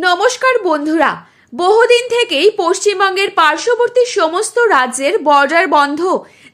নমস্কার বন্ধুরা, বহুদিন থেকেই পশ্চিমবঙ্গের পার্শ্ববর্তী সমস্ত রাজ্যের বর্ডার বন্ধ।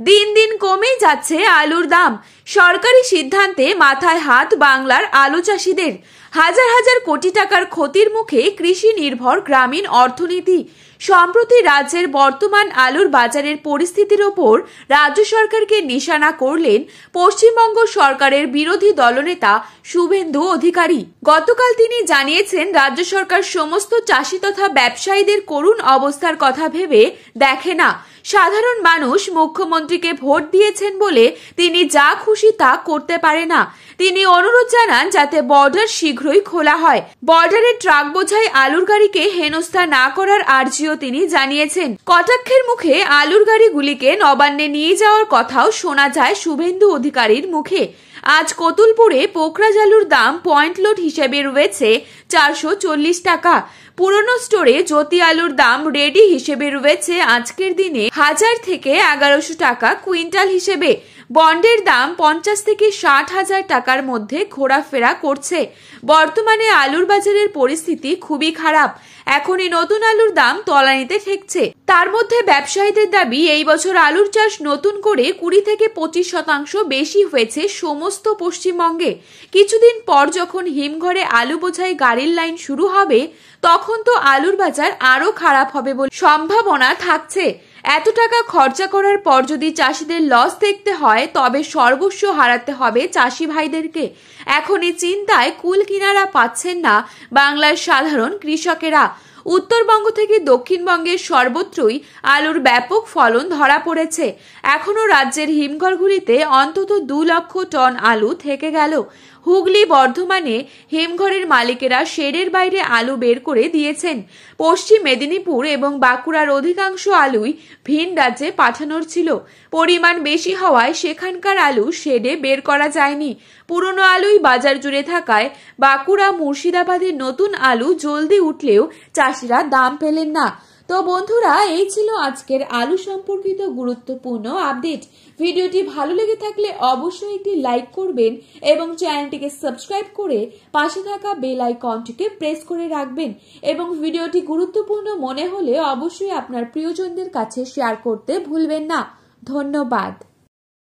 দিন দিন কমেই যাচ্ছে আলুর দাম। সরকারি সিদ্ধান্তে মাথায় হাত বাংলার আলু চাষিদের। হাজার হাজার কোটি টাকার ক্ষতির মুখে কৃষি নির্ভর গ্রামীণ অর্থনীতি। সম্প্রতি রাজ্যের বর্তমান আলুর বাজারের পরিস্থিতির ওপর রাজ্য সরকারকে নিশানা করলেন পশ্চিমবঙ্গ সরকারের বিরোধী দলনেতা শুভেন্দু অধিকারী। গতকাল তিনি জানিয়েছেন, রাজ্য সরকার সমস্ত চাষি তথা ব্যবসায়ীদের করুণ অবস্থার কথা ভেবে দেখে না। সাধারণ মানুষ মুখ্যমন্ত্রীকে ভোট দিয়েছেন বলে তিনি যা খুশি তা করতে পারে না। তিনি অনুরোধ জানান যাতে বর্ডার শীঘ্রই খোলা হয়। বর্ডারে ট্রাক বোঝাই আলুর গাড়িকে হেনস্থা না করার আর্জিও তিনি জানিয়েছেন। কটাক্ষের মুখে আলুর গাড়িগুলিকে নবান্নে নিয়ে যাওয়ার কথাও শোনা যায় শুভেন্দু অধিকারীর মুখে। আজ কতুলপুরে পোখরাজ আলুর দাম পয়েন্ট লোড হিসেবে রয়েছে 440 টাকা। পুরনো স্টোরে জ্যোতি আলুর দাম রেডি হিসেবে রয়েছে আজকের দিনে 1000 থেকে 1100 টাকা কুইন্টাল হিসেবে। বন্ডের দাম 50 থেকে 60 হাজার টাকার মধ্যে ঘোরাফেরা করছে। বর্তমানে আলুর বাজারের পরিস্থিতি খুবই খারাপ। এখনই নতুন আলুর দাম তলানিতে ঠেকছে। তার মধ্যে ব্যবসায়ীদের দাবি, এই বছর আলুর চাষ নতুন করে 20 থেকে 25% বেশি হয়েছে সমস্ত পশ্চিমবঙ্গে। কিছুদিন পর যখন হিমঘরে আলু বোঝাই গাড়ির লাইন শুরু হবে, তখন তো আলুর বাজার আরো খারাপ হবে বলে সম্ভাবনা থাকছে। এত টাকা খরচা করার পর যদি চাষিদের লস দেখতে হয়, তবে সর্বস্ব হারাতে হবে চাষি ভাইদেরকে। এখনই চিন্তায় কুল কিনারা পাচ্ছেন না বাংলার সাধারণ কৃষকেরা। উত্তরবঙ্গ থেকে দক্ষিণবঙ্গের সর্বত্রই আলুর ব্যাপক ফলন ধরা পড়েছে। এখনো রাজ্যের হিমঘরগুলিতে অন্তত 2 লক্ষ টন আলু থেকে গেল। হুগলি, বর্ধমানে হিমঘরের মালিকেরা শেডের বাইরে আলু বের করে দিয়েছেন। পশ্চিম মেদিনীপুর এবং বাঁকুড়ার অধিকাংশ আলুই ভিন রাজ্যে পাঠানোর ছিল। পরিমাণ বেশি হওয়ায় সেখানকার আলু শেডে বের করা যায়নি। পুরনো আলুই বাজার জুড়ে থাকায় বাঁকুড়া, মুর্শিদাবাদের নতুন আলু জলদি উঠলেও চাষিরা দাম পেলেন না। তো বন্ধুরা, এই ছিল আজকের আলু সম্পর্কিত গুরুত্বপূর্ণ আপডেট। ভিডিওটি ভালো লেগে থাকলে অবশ্যই একটি লাইক করবেন এবং চ্যানেলটিকে সাবস্ক্রাইব করে পাশে থাকা বেল আইকনটিকে প্রেস করে রাখবেন। এবং ভিডিওটি গুরুত্বপূর্ণ মনে হলে অবশ্যই আপনার প্রিয়জনদের কাছে শেয়ার করতে ভুলবেন না। ধন্যবাদ।